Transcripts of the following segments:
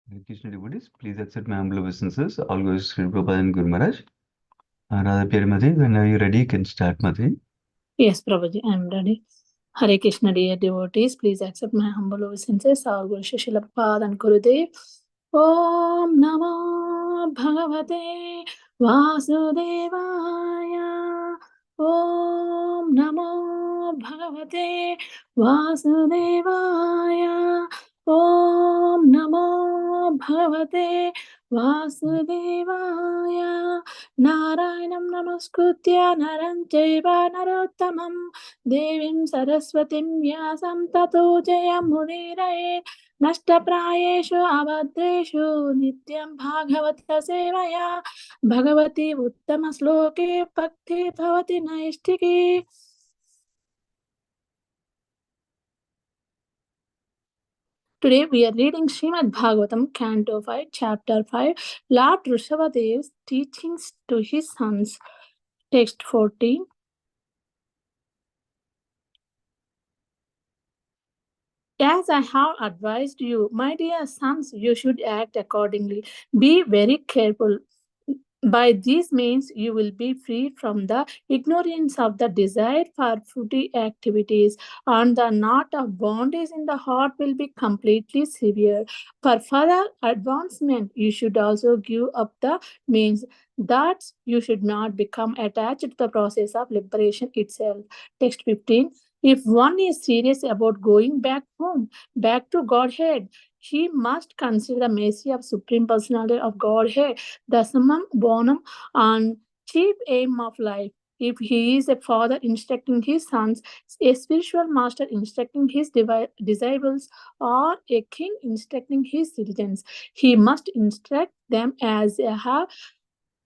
Hare Krishna devotees, please accept my humble obeisances. All goes Sri Prabhupada and Guru Maharaj. Radha Peri Mati, when are you ready, you can start Mati. Yes, Prabhuji, I am ready. Hare Krishna, dear devotees, please accept my humble obeisances. Our Guru Shishila Prabhupada and Gurudev. Om Namo Bhagavate Vasudevaya. Om Namo Bhagavate Vasudevaya. Om Namo Bhagavate Vasudevaya. Narayanam namaskutya naram chaiva narottamam devim saraswatim vyasam tato jayamudiraye नष्टप्रायेषु अभद्रेषु नित्यं भागवत सेवया भगवती उत्तमश्लोके भक्ति भवति नैष्ठिकी. Today we are reading Srimad Bhagavatam, Canto 5, Chapter 5, Lord Rishabhadev's teachings to his sons. Text 14. As I have advised you, my dear sons, you should act accordingly. Be very careful. By these means, you will be freed from the ignorance of the desire for fruity activities, and the knot of bondage in the heart will be completely severed. For further advancement, you should also give up the means that you should not become attached to the process of liberation itself. Text 15. If one is serious about going back home, back to Godhead, he must consider the mercy of Supreme Personality of Godhead, the summum bonum and chief aim of life. If he is a father instructing his sons, a spiritual master instructing his disciples, or a king instructing his citizens, he must instruct them as they have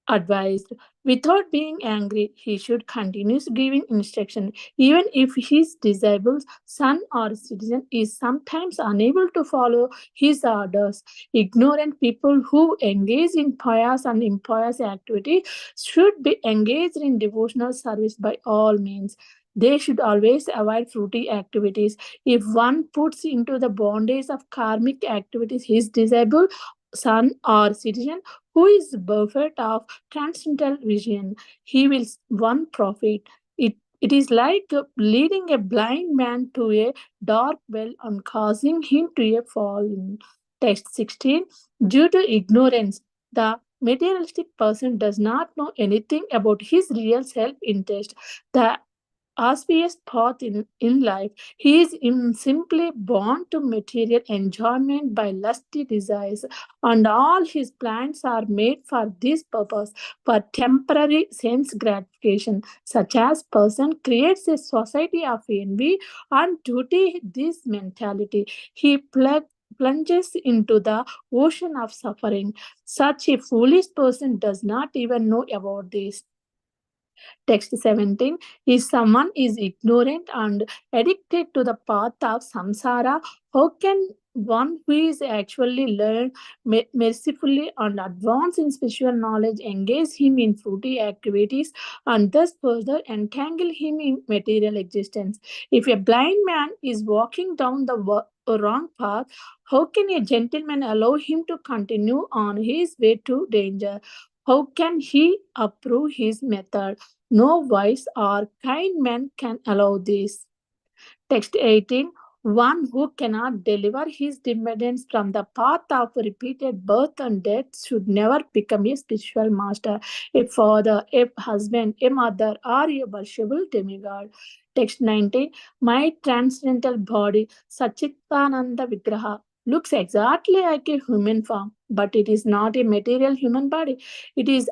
advised. Without being angry, he should continue giving instruction, even if his disciples, son or citizen, is sometimes unable to follow his orders. Ignorant people who engage in pious and impious activity should be engaged in devotional service by all means. They should always avoid fruity activities. If one puts into the bondage of karmic activities his disciple, son, or citizen who is bereft of transcendental vision, he will one profit. It is like leading a blind man to a dark well and causing him to a fall. In text 16, due to ignorance, the materialistic person does not know anything about his real self-interest. The obvious path in life. He is simply born to material enjoyment by lusty desires, and all his plans are made for this purpose, for temporary sense gratification, such as person creates a society of envy and duty. This mentality he plunges into the ocean of suffering. Such a foolish person does not even know about this. Text 17. If someone is ignorant and addicted to the path of samsara, how can one who is actually learned mercifully and advance in spiritual knowledge engage him in fruity activities and thus further entangle him in material existence? If a blind man is walking down the wrong path, how can a gentleman allow him to continue on his way to danger? How can he approve his method? No wise or kind man can allow this. Text 18. One who cannot deliver his dependents from the path of repeated birth and death should never become a spiritual master, a father, a husband, a mother, or a worshipable demigod. Text 19. My transcendental body, Sachitananda Vigraha, looks exactly like a human form, but it is not a material human body. It is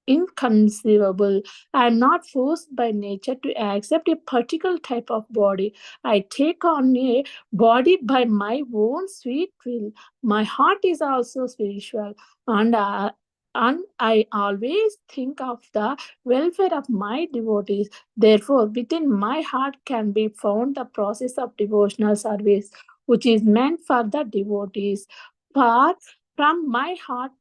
inconceivable. I am not forced by nature to accept a particular type of body. I take on a body by my own sweet will. My heart is also spiritual, and I always think of the welfare of my devotees. Therefore, within my heart can be found the process of devotional service, which is meant for the devotees. Far from my heart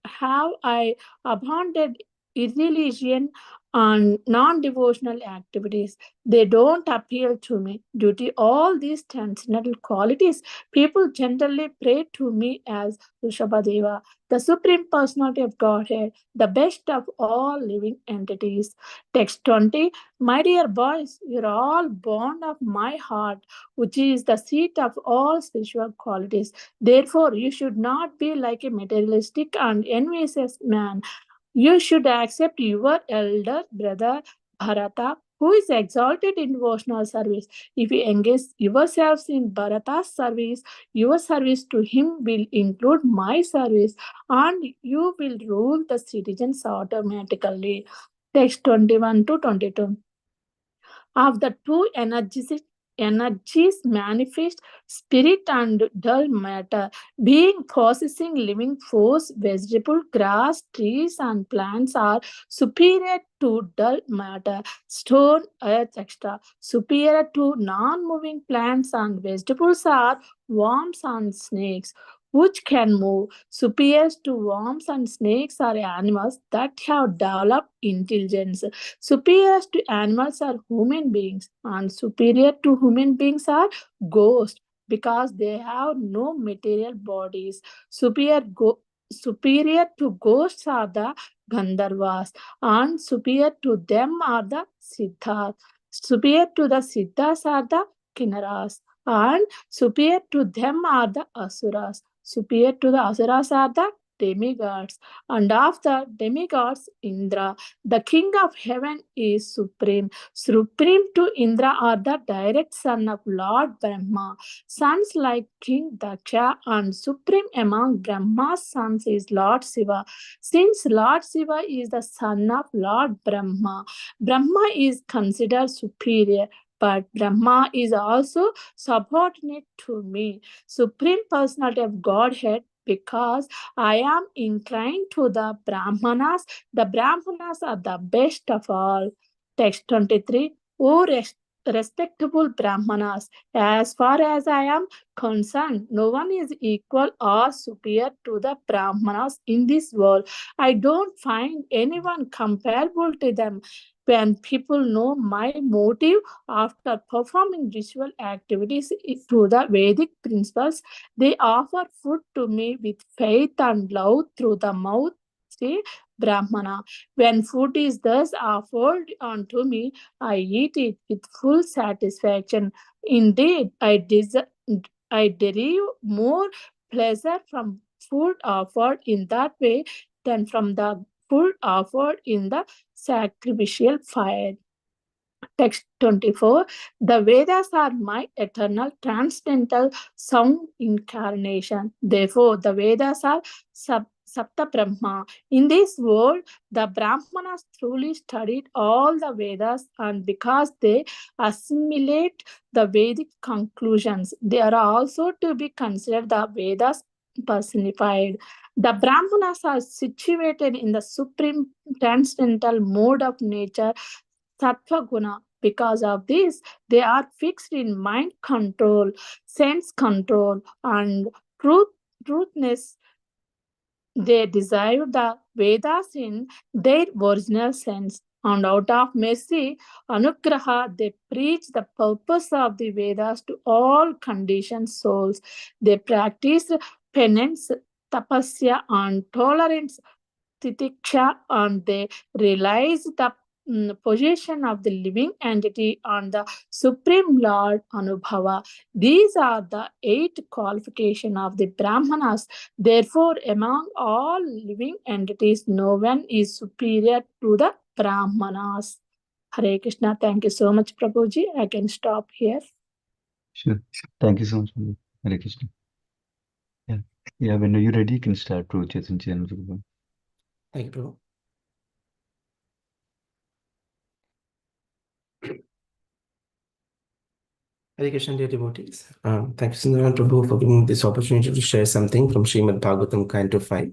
have I abandoned irreligion and non-devotional activities. They don't appeal to me. Due to all these transcendental qualities, people generally pray to me as Rishabhadeva, the Supreme Personality of Godhead, the best of all living entities. Text 20. My dear boys, you're all born of my heart, which is the seat of all spiritual qualities. Therefore, you should not be like a materialistic and envious man. You should accept your elder brother Bharata, who is exalted in devotional service. If you engage yourselves in Bharata's service, your service to him will include my service, and you will rule the citizens automatically. Text 21 to 22. Of the two energies manifest, spirit and dull matter, being possessing living force, vegetable, grass, trees, and plants are superior to dull matter, stone, earth, etc. Superior to non-moving plants and vegetables are worms and snakes, which can move. Superior to worms and snakes are animals that have developed intelligence. Superior to animals are human beings, and superior to human beings are ghosts because they have no material bodies. Superior to ghosts are the Gandharvas, and superior to them are the Siddhas. Superior to the Siddhas are the Kinnaras, and superior to them are the Asuras. Superior to the Asuras are the demigods, and of the demigods, Indra. The king of heaven is supreme. Supreme to Indra are the direct son of Lord Brahma. Sons like King Daksha, and supreme among Brahma's sons is Lord Shiva. Since Lord Shiva is the son of Lord Brahma, Brahma is considered superior. But Brahma is also subordinate to me, Supreme Personality of Godhead, because I am inclined to the Brahmanas. The Brahmanas are the best of all. Text 23. O respectable Brahmanas, as far as I am concerned, no one is equal or superior to the Brahmanas in this world. I don't find anyone comparable to them. When people know my motive after performing ritual activities through the Vedic principles, they offer food to me with faith and love through the mouth. Say Brahmana. When food is thus offered unto me, I eat it with full satisfaction. Indeed, I derive more pleasure from food offered in that way than from the food offered in the sacrificial fire. Text 24. The Vedas are my eternal transcendental sound incarnation. Therefore, the Vedas are Sapta Brahma. In this world, the Brahmanas truly studied all the Vedas, and because they assimilate the Vedic conclusions, they are also to be considered the Vedas personified. The Brahmanas are situated in the supreme transcendental mode of nature, Sattva Guna. Because of this, they are fixed in mind control, sense control, and truthness. They desire the Vedas in their original sense, and out of mercy, Anugraha, they preach the purpose of the Vedas to all conditioned souls. They practice penance, tapasya, and tolerance, titiksha, and they realize the possession of the living entity on the Supreme Lord Anubhava. These are the 8 qualifications of the Brahmanas. Therefore, among all living entities, no one is superior to the Brahmanas. Hare Krishna. Thank you so much, Prabhuji. I can stop here. Sure. Thank you so much, Mother. Hare Krishna. Yeah. Yeah, when you're ready, you can start, Prabhu Chaitanya. Thank you, Prabhu. Hare Krishna, dear devotees. Thank you, Sundaram Prabhu, for giving me this opportunity to share something from Srimad Bhagavatam, Canto 5.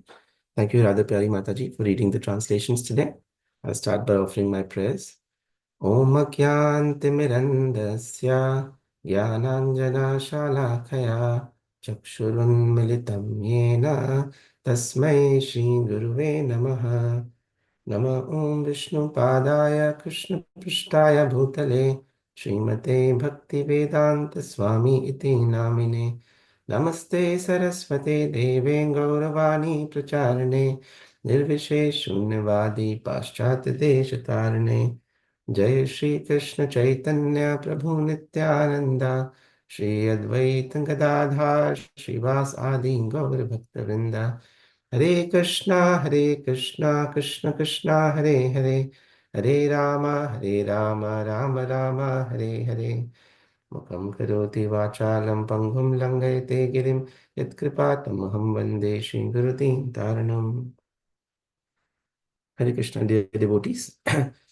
Thank you, Radha Pyari Mataji, for reading the translations today. I'll start by offering my prayers. Om Akyantimirandasya Gyananjana Shalakaya Chakshurun Militam Yena Tasmai Shri Guruve Namaha. Nama Om Vishnu Padaya Krishna Prishtaya Bhutale Srimate Bhakti Vedanta Swami Iti Namine Namaste Saraswate Deve Gauravani Pracharane Nirvishesh Shunyavadi Paschat Deshatarane Jai Shri Krishna Chaitanya Prabhu Nityananda Shri Advaita Gadadhar Shivas Adi Gaur Bhaktavinda Hare Krishna, Krishna Krishna, Hare Hare, Hare Rama, Rama Rama, Hare Hare. Mukam karoti vachalam panghum langayate girim yatkripatam vande Shri Guruti Taranam. Hare Krishna, dear devotees.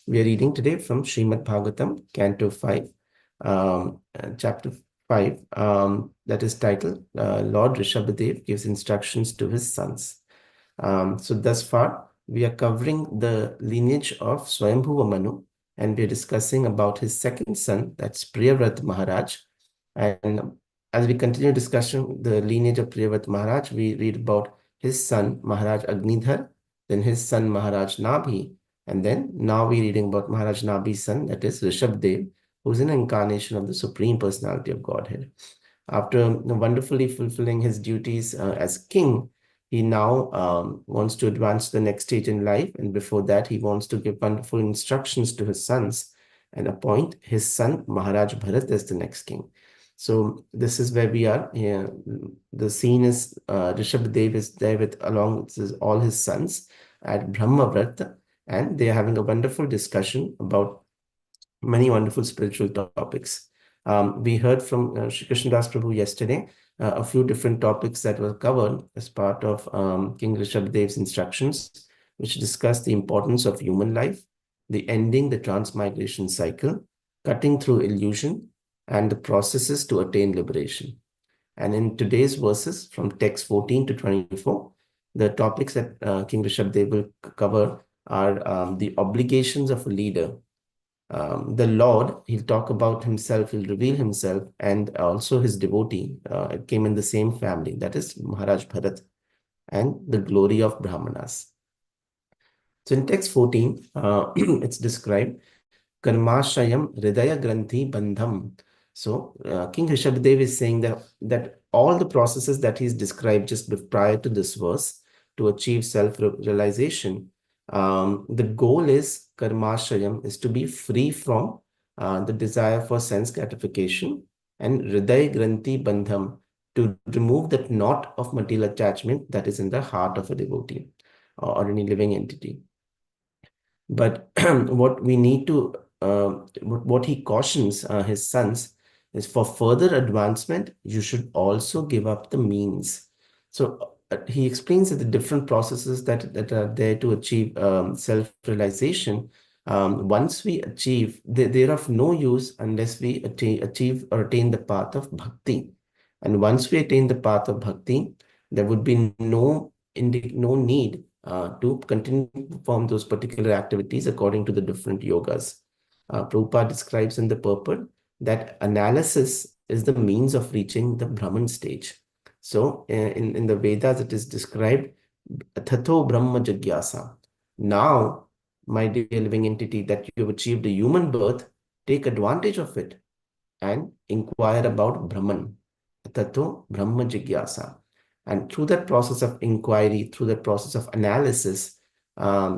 We are reading today from Srimad Bhagavatam, Canto 5, chapter 5, that is titled Lord Rishabhadev gives instructions to his sons. So thus far, we are covering the lineage of Swayambhuva Manu, and we are discussing about his second son, that's Priyavrat Maharaj. And as we continue discussion the lineage of Priyavrat Maharaj, we read about his son Maharaj Agnidhar, then his son Maharaj Nabhi, and then now we're reading about Maharaj Nabhi's son, that is Rishabdev, who's an incarnation of the Supreme Personality of Godhead. After wonderfully fulfilling his duties as king, he now wants to advance to the next stage in life. And before that, he wants to give wonderful instructions to his sons and appoint his son Maharaj Bharat as the next king. So this is where we are. Yeah, the scene is Rishabdev is there with along with all his sons at Brahmavrat, and they are having a wonderful discussion about many wonderful spiritual topics. We heard from Shri Krishnadas Prabhu yesterday a few different topics that were covered as part of King Rishabdev's instructions, which discussed the importance of human life, the ending the transmigration cycle, cutting through illusion, and the processes to attain liberation. And in today's verses from text 14 to 24, the topics that King Rishabdev will cover are the obligations of a leader, the Lord, he'll talk about himself, he'll reveal himself, and also his devotee came in the same family, that is Maharaj Bharat, and the glory of Brahmanas. So in text 14, it's described Karmashayam Hridaya Granthi Bandham. So King Rishabdev is saying that all the processes that he's described just prior to this verse to achieve self-realization, the goal is Karmashayam is to be free from the desire for sense gratification, and Hridaya Granthi Bandham to remove that knot of material attachment that is in the heart of a devotee or any living entity. But what we need to, what he cautions his sons is for further advancement, you should also give up the means. So he explains that the different processes that are there to achieve self-realization, once we achieve, they're of no use unless we achieve or attain the path of bhakti. And once we attain the path of bhakti, there would be no need to continue to perform those particular activities according to the different yogas. Prabhupada describes in the purport that analysis is the means of reaching the Brahman stage. So in the Vedas, it is described, Thato Brahma Jagyasa. Now, my dear living entity, that you have achieved a human birth, take advantage of it and inquire about Brahman. Tato Brahma Jigyasa. And through that process of inquiry, through that process of analysis,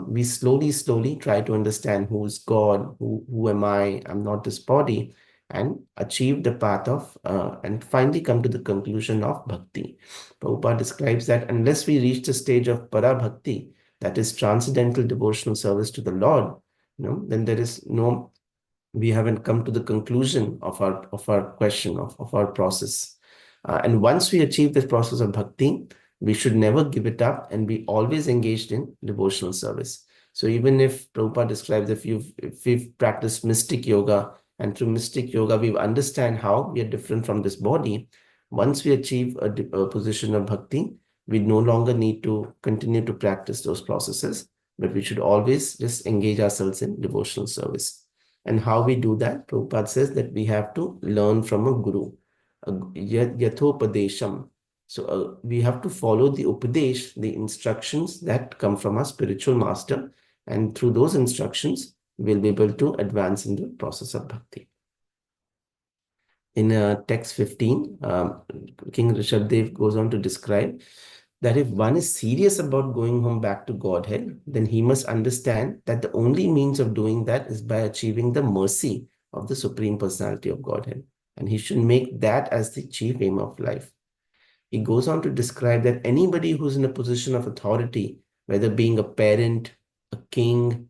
we slowly try to understand who's God, who am I, I'm not this body, and achieve the path of, and finally come to the conclusion of bhakti. Prabhupada describes that unless we reach the stage of para bhakti, that is transcendental devotional service to the Lord, then there is no, we haven't come to the conclusion of our question, of our process. And once we achieve this process of bhakti, we should never give it up and be always engaged in devotional service. So even if Prabhupada describes, if we've practiced mystic yoga, and through mystic yoga we understand how we are different from this body, once we achieve a position of bhakti, we no longer need to continue to practice those processes, but we should always just engage ourselves in devotional service. And how we do that? Prabhupada says that we have to learn from a guru. Yathopadesham. So we have to follow the upadesh, the instructions that come from our spiritual master, And through those instructions, we'll be able to advance in the process of bhakti. In text 15, King Rishabdev goes on to describe that if one is serious about going home back to Godhead, then he must understand that the only means of doing that is by achieving the mercy of the Supreme Personality of Godhead. And he should make that as the chief aim of life. He goes on to describe that anybody who's in a position of authority, whether being a parent, a king,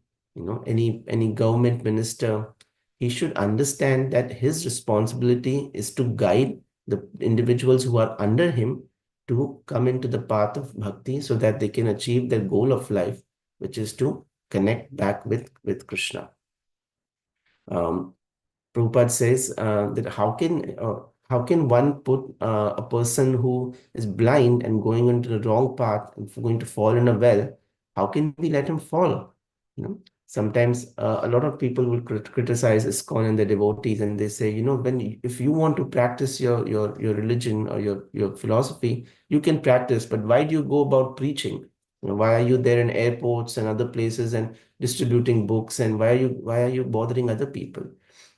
any government minister, he should understand that his responsibility is to guide the individuals who are under him to come into the path of bhakti so that they can achieve their goal of life, which is to connect back with Krishna. Prabhupada says that how can one put a person who is blind and going into the wrong path and going to fall in a well, how can we let him fall? Sometimes a lot of people will criticize ISKCON and the devotees, and they say, if you want to practice your religion or your philosophy, you can practice, but why do you go about preaching? Why are you there in airports and other places and distributing books, and why are you bothering other people?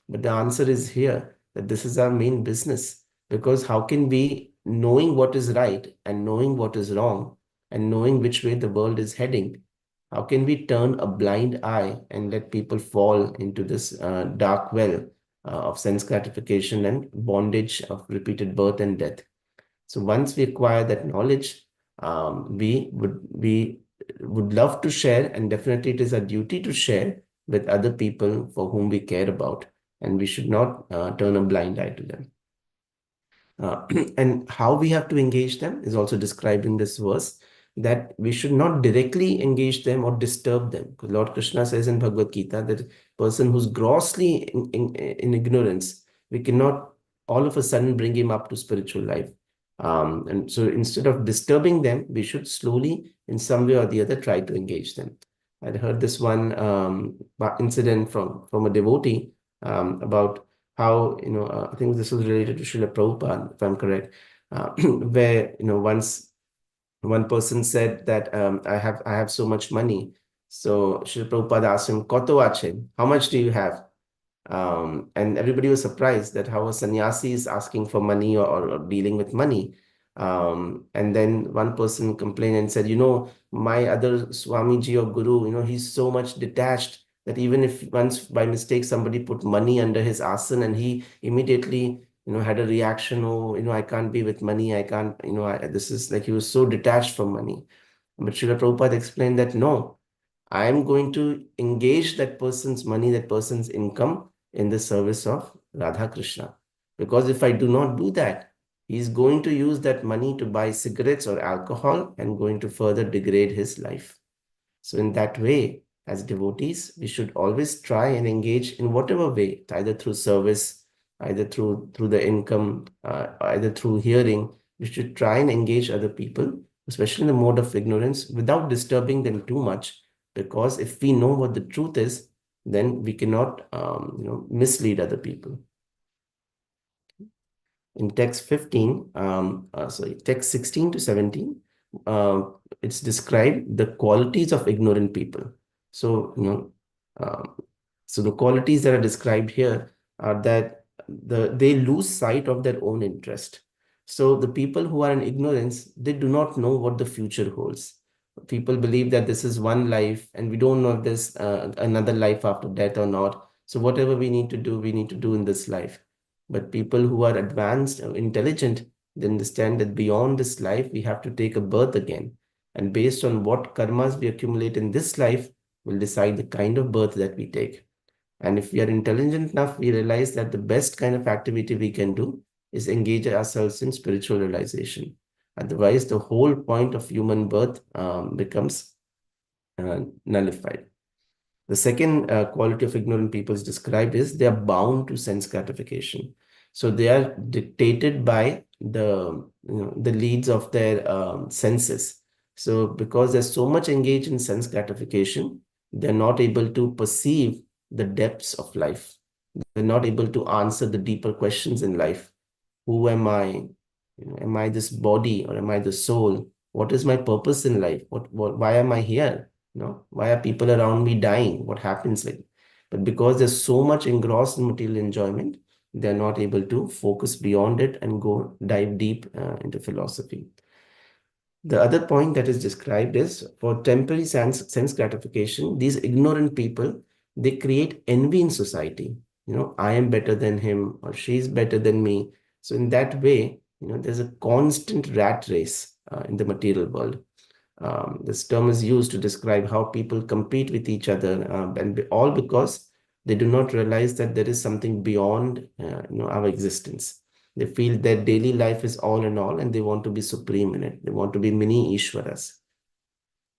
But the answer is here that this is our main business, because how can we, knowing what is right and knowing what is wrong and knowing which way the world is heading, how can we turn a blind eye and let people fall into this dark well of sense gratification and bondage of repeated birth and death? So once we acquire that knowledge, we would love to share, and definitely it is our duty to share with other people for whom we care about, and we should not turn a blind eye to them. And how we have to engage them is also described in this verse, that we should not directly engage them or disturb them. Because Lord Krishna says in Bhagavad Gita that a person who's grossly in ignorance, we cannot all of a sudden bring him up to spiritual life. And so instead of disturbing them, we should slowly, in some way or the other, try to engage them. I'd heard this one incident from a devotee about how, I think this was related to Srila Prabhupada, if I'm correct, where, once one person said that I have so much money. So Srila Prabhupada asked him, Koto ache, how much do you have? And everybody was surprised that how a sannyasi is asking for money or dealing with money. And then one person complained and said, my other Swamiji or Guru, he's so much detached that even if once by mistake somebody put money under his asan, and he immediately, had a reaction, I can't be with money, I can't, this is like, he was so detached from money. But Srila Prabhupada explained that no, I am going to engage that person's money, that person's income in the service of Radha Krishna. Because if I do not do that, he's going to use that money to buy cigarettes or alcohol and going to further degrade his life. So in that way, as devotees, we should always try and engage in whatever way, either through service, either through the income, either through hearing. We should try and engage other people, especially in the mode of ignorance, without disturbing them too much. Because if we know what the truth is, then we cannot, mislead other people. In text 15, text 16 to 17, it's described the qualities of ignorant people. So, so the qualities that are described here are that they lose sight of their own interest. So the people who are in ignorance, they do not know what the future holds. People believe that this is one life and we don't know if there's another life after death or not. So whatever we need to do in this life. But people who are advanced or intelligent, they understand that beyond this life, we have to take a birth again. And based on what karmas we accumulate in this life, will decide the kind of birth that we take. And if we are intelligent enough, we realize that the best kind of activity we can do is engage ourselves in spiritual realization. Otherwise, the whole point of human birth becomes nullified. The second quality of ignorant people is described is they are bound to sense gratification. So they are dictated by the leads of their senses. So because they're so much engaged in sense gratification, they're not able to perceive the depths of life. They're not able to answer the deeper questions in life. Who am I? Am I this body or am I the soul? What is my purpose in life? Why am I here? Why are people around me dying? What happens like? But because there's so much engrossed in material enjoyment, they're not able to focus beyond it and go dive deep into philosophy. The other point that is described is for temporary sense gratification, these ignorant people, they create envy in society. I am better than him or she's better than me. So in that way, there's a constant rat race in the material world. This term is used to describe how people compete with each other, and all because they do not realize that there is something beyond our existence. They feel that daily life is all in all, and they want to be supreme in it. They want to be mini Ishwaras.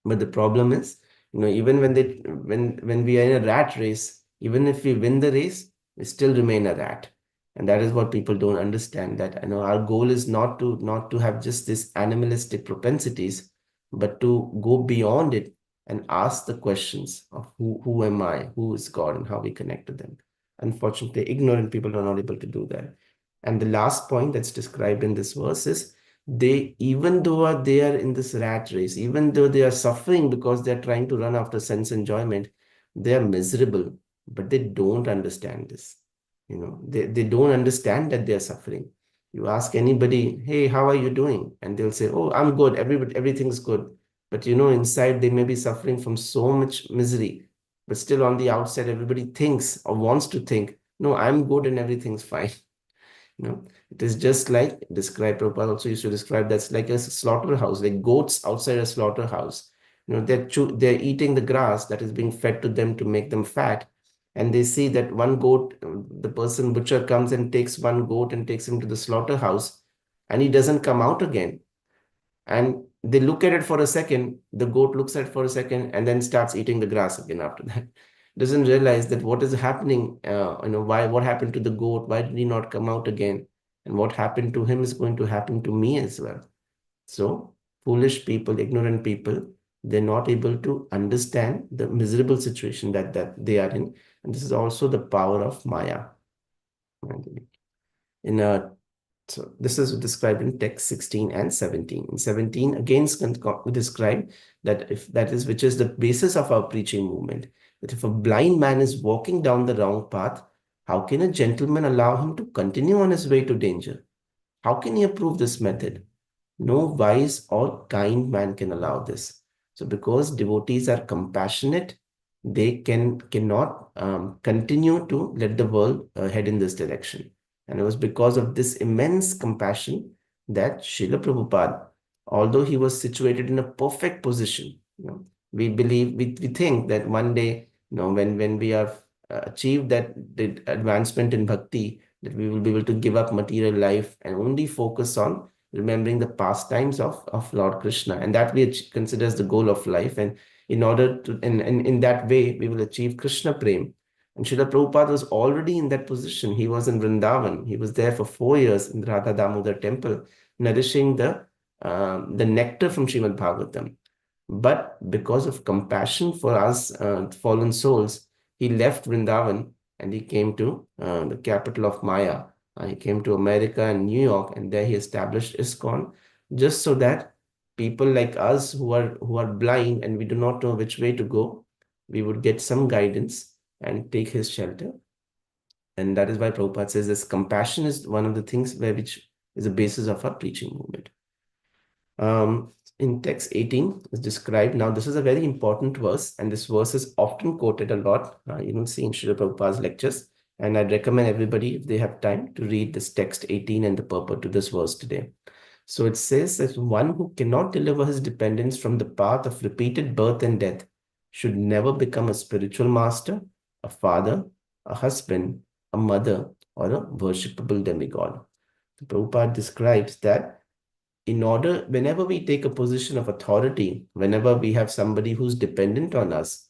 But the problem is, even when we are in a rat race, even if we win the race, we still remain a rat. And that is what people don't understand. That our goal is not to have just this animalistic propensities, but to go beyond it and ask the questions of who am I, who is God, and how we connect to them. Unfortunately, ignorant people are not able to do that. And the last point that's described in this verse is even though they are in this rat race, even though they are suffering because they're trying to run after sense enjoyment, they are miserable, but they don't understand this. They don't understand that they're suffering. You ask anybody, hey, how are you doing? And they'll say, oh, I'm good. Everything's good. But inside they may be suffering from so much misery. But still on the outside, everybody thinks or wants to think, no, I'm good and everything's fine. It is just like Prabhupada also used to describe that's like a slaughterhouse, like goats outside a slaughterhouse. They're eating the grass that is being fed to them to make them fat. And they see that one goat, the person butcher comes and takes one goat and takes him to the slaughterhouse, and he doesn't come out again. And they look at it for a second, the goat looks at it for a second, and then starts eating the grass again after that. Doesn't realize that what is happening, what happened to the goat, why did he not come out again? And what happened to him is going to happen to me as well. So foolish people, ignorant people, they're not able to understand the miserable situation that they are in. And this is also the power of Maya. So this is described in text 16 and 17. In 17, again, described that which is the basis of our preaching movement, that if a blind man is walking down the wrong path, how can a gentleman allow him to continue on his way to danger? How can he approve this method? No wise or kind man can allow this. So because devotees are compassionate, they cannot continue to let the world head in this direction. And it was because of this immense compassion that Srila Prabhupada, although he was situated in a perfect position, we think that one day, when we have achieved that the advancement in bhakti, that we will be able to give up material life and only focus on remembering the pastimes of Lord Krishna. And that we consider as the goal of life. And in order to, in that way, we will achieve Krishna Prem. And Srila Prabhupada was already in that position. He was in Vrindavan. He was there for 4 years in the Radha Damodar temple, nourishing the nectar from Srimad Bhagavatam. But because of compassion for us fallen souls, he left Vrindavan and he came to the capital of Maya. He came to America and New York, and there he established ISKCON, just so that people like us who are blind and we do not know which way to go, we would get some guidance and take his shelter. And that is why Prabhupada says this compassion is one of the things which is the basis of our preaching movement. In text 18 is described. Now, this is a very important verse, and this verse is often quoted a lot. You will see in Srila Prabhupada's lectures. And I'd recommend everybody, if they have time, to read this text 18 and the purport to this verse today. So it says that one who cannot deliver his dependents from the path of repeated birth and death should never become a spiritual master, a father, a husband, a mother, or a worshipable demigod. The Prabhupada describes that whenever we take a position of authority, whenever we have somebody who's dependent on us,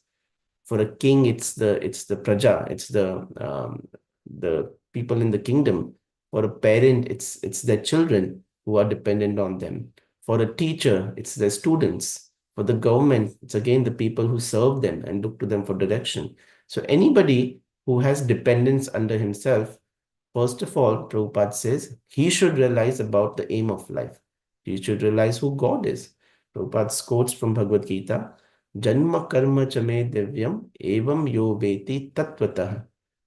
for a king, it's the praja, it's the people in the kingdom. For a parent, it's their children who are dependent on them. For a teacher, it's their students. For the government, it's again the people who serve them and look to them for direction. So anybody who has dependence under himself, first of all, Prabhupada says, he should realize about the aim of life. He should realize who God is. Prabhupada quotes from Bhagavad Gita Janma karma chame divyam evam yo veti tatvatah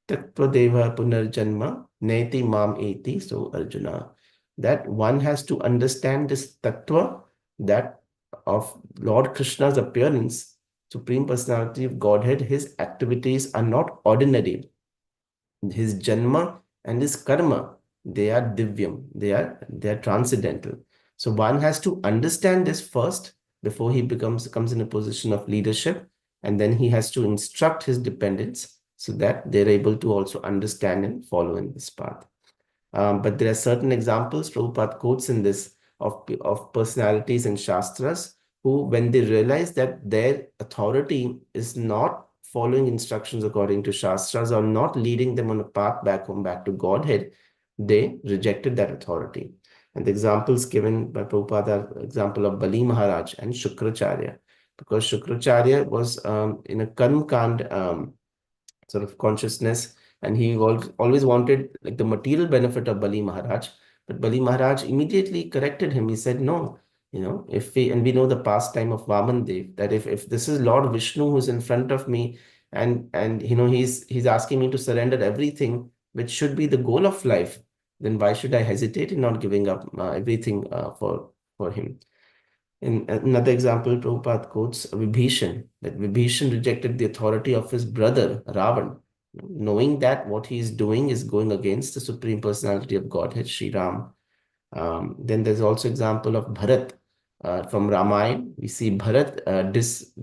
tattvadeva punarjanma neti mam eti. So Arjuna, that one has to understand this tattva, that of Lord Krishna's appearance, Supreme Personality of Godhead. His activities are not ordinary. His janma and his karma, they are divyam, they are transcendental. So one has to understand this first before he comes in a position of leadership, and then he has to instruct his dependents so that they're able to also understand and follow in this path. But there are certain examples Prabhupada quotes in this of personalities and Shastras who, when they realize that their authority is not following instructions according to Shastras or not leading them on a path back home, back to Godhead, they rejected that authority. And the examples given by Prabhupada are example of Bali Maharaj and Shukracharya, because Shukracharya was in a Karma Kand sort of consciousness, and he always wanted like the material benefit of Bali Maharaj. But Bali Maharaj immediately corrected him. He said, no, if we know the pastime of Vaman Dev, that if this is Lord Vishnu who's in front of me, and he's asking me to surrender everything, which should be the goal of life, then why should I hesitate in not giving up everything for him? In another example, Prabhupada quotes Vibhishan, that Vibhishan rejected the authority of his brother, Ravan, knowing that what he is doing is going against the Supreme Personality of Godhead, Sri Ram. Then there's also example of Bharat. From Ramayana, we see Bharat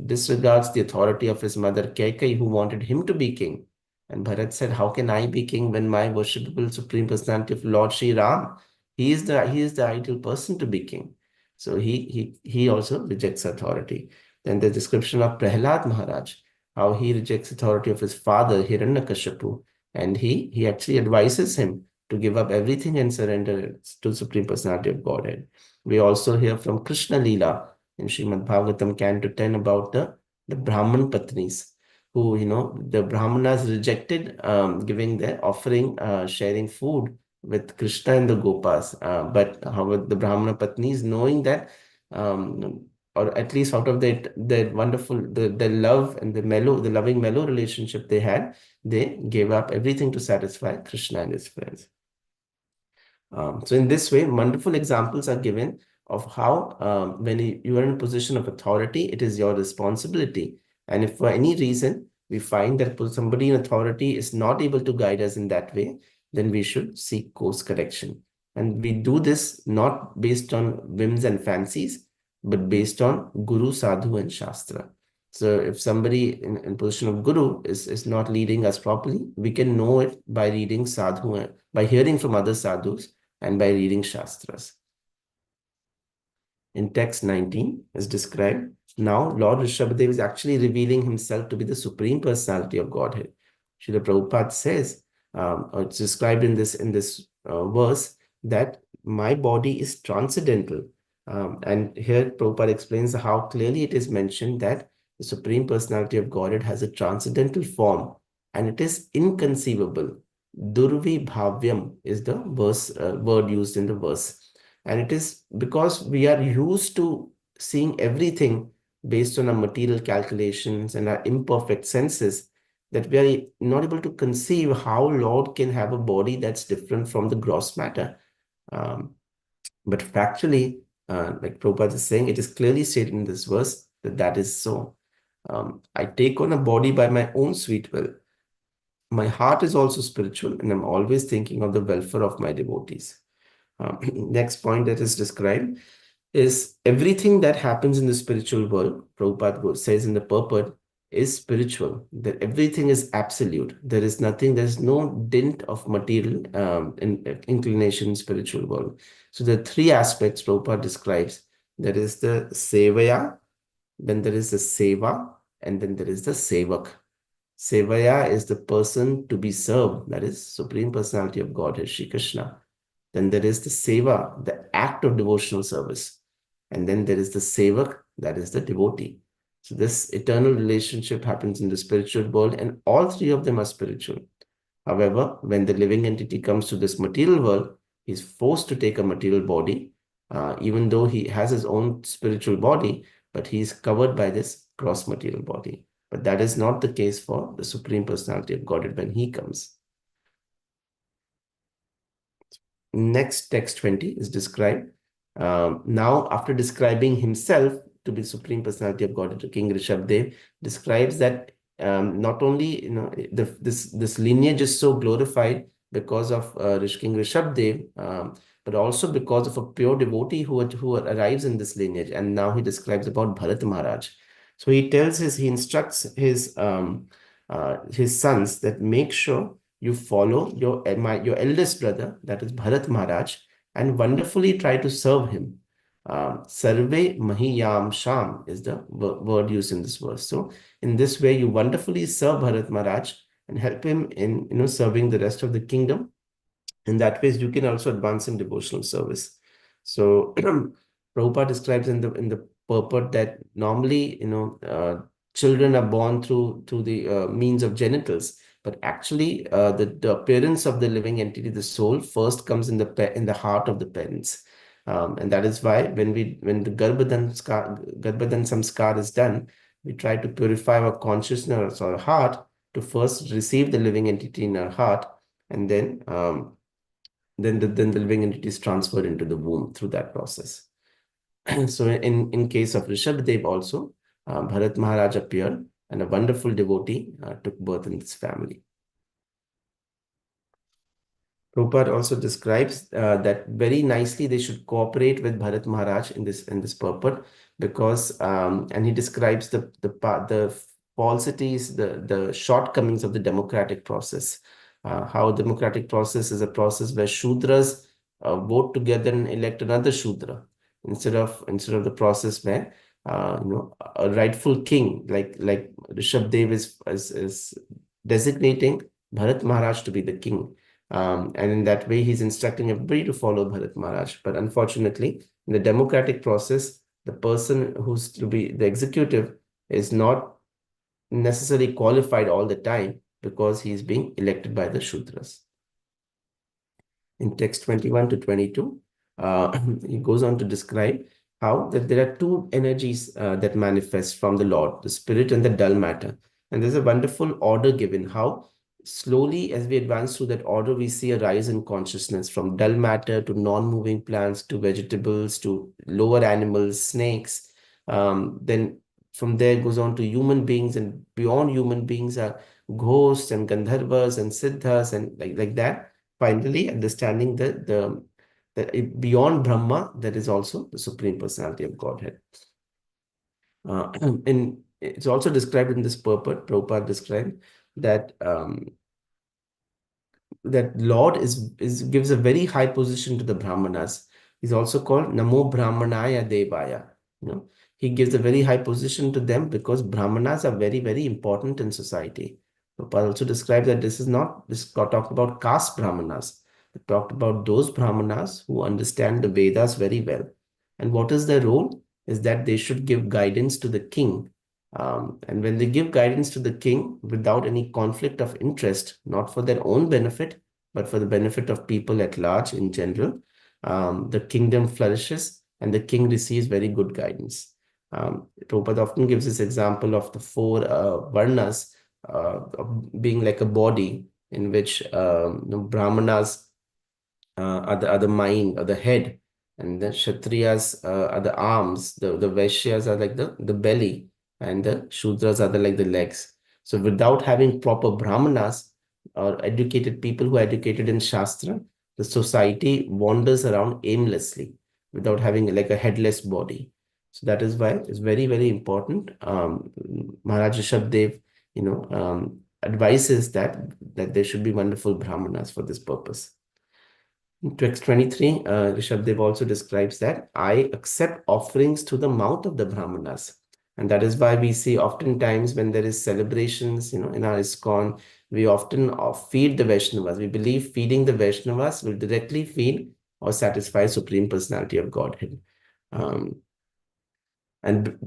disregards the authority of his mother Kaikeyi, who wanted him to be king. And Bharat said, how can I be king when my worshipable Supreme Personality of Lord Sri Ram, he is the ideal person to be king. So he also rejects authority. Then the description of Prahlad Maharaj, how he rejects authority of his father Hiranyakashipu, and he actually advises him to give up everything and surrender to Supreme Personality of Godhead. We also hear from Krishna Leela in Srimad Bhagavatam Canto 10 about the Brahman Patnis, who, the Brahmanas rejected giving their offering, sharing food with Krishna and the Gopas. But however, the Brahmana Patnis, knowing that, or at least out of their wonderful, the love and the loving mellow relationship they had, they gave up everything to satisfy Krishna and his friends. So in this way, wonderful examples are given of how when you are in a position of authority, it is your responsibility. And if for any reason we find that somebody in authority is not able to guide us in that way, then we should seek course correction. And we do this not based on whims and fancies, but based on Guru, Sadhu, and Shastra. So if somebody in position of Guru is not leading us properly, we can know it by reading Sadhu, by hearing from other Sadhus, and by reading Shastras. In text 19 is described, now Lord Rishabhadev is actually revealing himself to be the Supreme Personality of Godhead. Srila Prabhupada says, or it's described in this verse, that my body is transcendental. And here Prabhupada explains how clearly it is mentioned that the Supreme Personality of Godhead has a transcendental form, and it is inconceivable. Durvi bhavyam is the word used in the verse. And it is because we are used to seeing everything based on our material calculations and our imperfect senses that we are not able to conceive how Lord can have a body that's different from the gross matter. But factually, like Prabhupada is saying, it is clearly stated in this verse that is so. I take on a body by my own sweet will. My heart is also spiritual, and I'm always thinking of the welfare of my devotees. Next point that is described is everything that happens in the spiritual world, Prabhupada says in the purport, is spiritual, that everything is absolute. There is nothing, there's no dint of material inclination in spiritual world. So the three aspects Prabhupada describes, there is the sevaya, then there is the seva, and then there is the sevak. Sevaya is the person to be served, that is Supreme Personality of Godhead, Shri Krishna. Then there is the seva, the act of devotional service. And then there is the sevak, that is the devotee. So this eternal relationship happens in the spiritual world, and all three of them are spiritual. However, when the living entity comes to this material world, he's forced to take a material body, even though he has his own spiritual body, but he's covered by this gross material body. But that is not the case for the Supreme Personality of Godhead when he comes. Next, text 20 is described. Now, after describing himself to be Supreme Personality of Godhead, King Rishabdev describes that not only this lineage is so glorified because of King Rishabdev, but also because of a pure devotee who arrives in this lineage. And now he describes about Bharat Maharaj. So he instructs his sons that make sure you follow your eldest brother, that is Bharat Maharaj, and wonderfully try to serve him. Sarve Mahiyam Sham is the word used in this verse. So in this way, you wonderfully serve Bharat Maharaj and help him in serving the rest of the kingdom. In that way, you can also advance in devotional service. So Prabhupada describes in the purport that normally children are born through the means of genitals, but actually the appearance of the living entity, the soul, first comes in the heart of the parents. And that is why when the Garbhadan Samskar is done, we try to purify our consciousness or heart to first receive the living entity in our heart, and then the living entity is transferred into the womb through that process. So in case of Rishabdev also, Bharat Maharaj appeared, and a wonderful devotee took birth in this family. Prabhupada also describes that very nicely they should cooperate with Bharat Maharaj in this purport, because and he describes the falsities, the shortcomings of the democratic process. How democratic process is a process where Shudras vote together and elect another Shudra, instead of the process where a rightful king like Rishabdev is designating Bharat Maharaj to be the king. And in that way, he's instructing everybody to follow Bharat Maharaj. But unfortunately, in the democratic process, the person who's to be the executive is not necessarily qualified all the time, because he's being elected by the Shudras. In text 21 to 22, he goes on to describe how that there are two energies that manifest from the Lord, the spirit and the dull matter. And there's a wonderful order given, how slowly as we advance through that order, we see a rise in consciousness from dull matter to non-moving plants to vegetables to lower animals, snakes. Then from there goes on to human beings, and beyond human beings are ghosts and Gandharvas and Siddhas and like that. Finally, understanding that beyond Brahma, there is also the Supreme Personality of Godhead. And it's also described in this purport, Prabhupada described that that Lord gives a very high position to the Brahmanas. He's also called Namo Brahmanaya Devaya. He gives a very high position to them because Brahmanas are very, very important in society. Prabhupada also described that this got talked about caste Brahmanas. It talked about those Brahmanas who understand the Vedas very well. And what is their role? Is that they should give guidance to the king. And when they give guidance to the king without any conflict of interest, not for their own benefit, but for the benefit of people at large in general, the kingdom flourishes and the king receives very good guidance. Prabhupada often gives this example of the four varnas being like a body in which Brahmanas are the mind or the head, and the Kshatriyas are the arms, the Vaishyas are like the belly, and the Shudras are like the legs. So without having proper Brahmanas or educated people who are educated in Shastra, the society wanders around aimlessly without having like a headless body. So that is why it's very, very important. Maharaj Rishabdev, advises that there should be wonderful Brahmanas for this purpose. In text 23, Rishabdev also describes that I accept offerings to the mouth of the Brahmanas. And that is why we see oftentimes when there is celebrations, in our ISKCON, we often feed the Vaishnavas. We believe feeding the Vaishnavas will directly feed or satisfy Supreme Personality of Godhead. And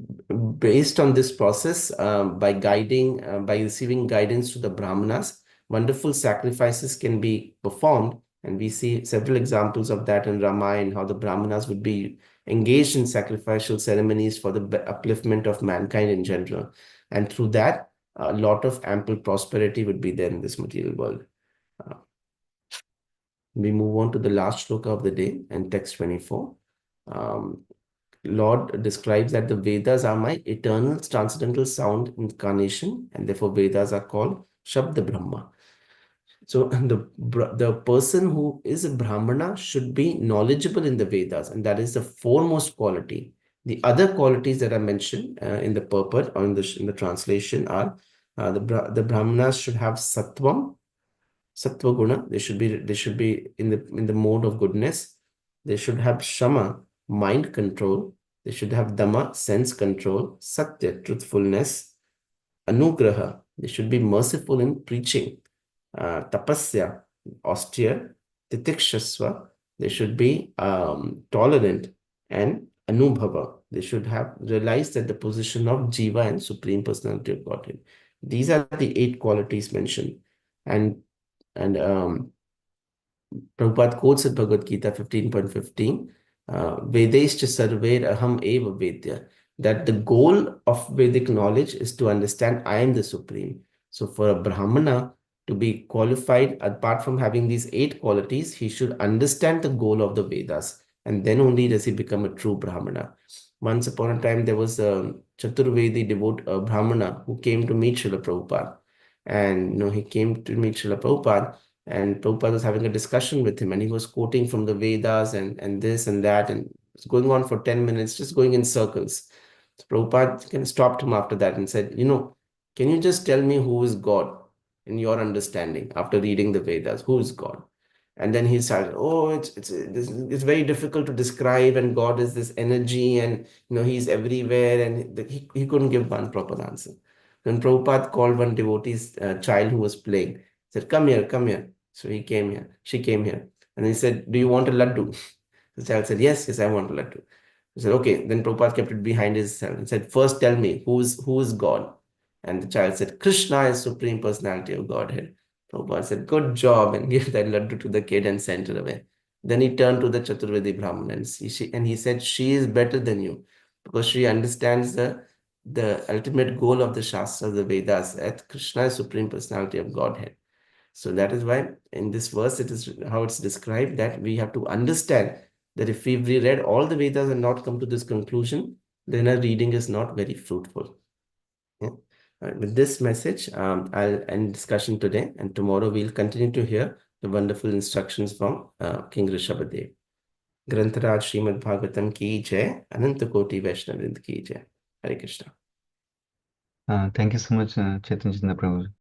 based on this process, by receiving guidance to the Brahmanas, wonderful sacrifices can be performed And we see several examples of that in Ramayana, how the Brahmanas would be engaged in sacrificial ceremonies for the upliftment of mankind in general. And through that, a lot of ample prosperity would be there in this material world. We move on to the last shloka of the day and text 24. Lord describes that the Vedas are my eternal transcendental sound incarnation, and therefore Vedas are called Shabda Brahma. So the person who is a Brahmana should be knowledgeable in the Vedas, and that is the foremost quality. The other qualities that are mentioned in the purport or in the translation are the Brahmanas should have Sattvam, Sattva Guna. They should be in the mode of goodness. They should have Shama, mind control. They should have Dhamma, sense control. Satya, truthfulness. Anugraha, they should be merciful in preaching. Tapasya, austere. Titikshasva, they should be tolerant. And Anubhava, they should have realized that the position of Jiva and Supreme Personality of Godhead. These are the 8 qualities mentioned. And Prabhupada quotes in Bhagavad Gita 15.15, Vedescha sarver aham eva vedya, that the goal of Vedic knowledge is to understand I am the Supreme. So for a Brahmana to be qualified, apart from having these 8 qualities, he should understand the goal of the Vedas, and then only does he become a true Brahmana. Once upon a time, there was a Chaturvedi Brahmana who came to meet Srila Prabhupada. And he came to meet Srila Prabhupada, and Prabhupada was having a discussion with him, and he was quoting from the Vedas and this and that, and it's going on for 10 minutes, just going in circles. So Prabhupada kind of stopped him after that and said, can you just tell me who is God in your understanding after reading the Vedas? Who is God? And then he started, it's very difficult to describe, and God is this energy, and he's everywhere, and he couldn't give one proper answer. Then Prabhupada called one devotee's child who was playing, said, come here, come here. So he came here, she came here. And he said, do you want a laddu? The child said, yes, I want a laddu. He said, okay. Then Prabhupada kept it behind his self and said, first tell me, who is God? And the child said, Krishna is Supreme Personality of Godhead. Prabhupada said, good job, and gave that laddu to the kid and sent her away. Then he turned to the Chaturvedi Brahman and he said, she is better than you because she understands the ultimate goal of the Shastra, the Vedas, that Krishna is Supreme Personality of Godhead. So that is why in this verse, it is how it's described that we have to understand that if we've read all the Vedas and not come to this conclusion, then our reading is not very fruitful. Yeah. With this message, I'll end discussion today, and tomorrow we'll continue to hear the wonderful instructions from King Rishabhadev. Grantaraj Srimad Bhagavatam ki jai, Ananta Koti Vaishnavrind ki jai. Hare Krishna. Thank you so much, Chaitanya Prabhu.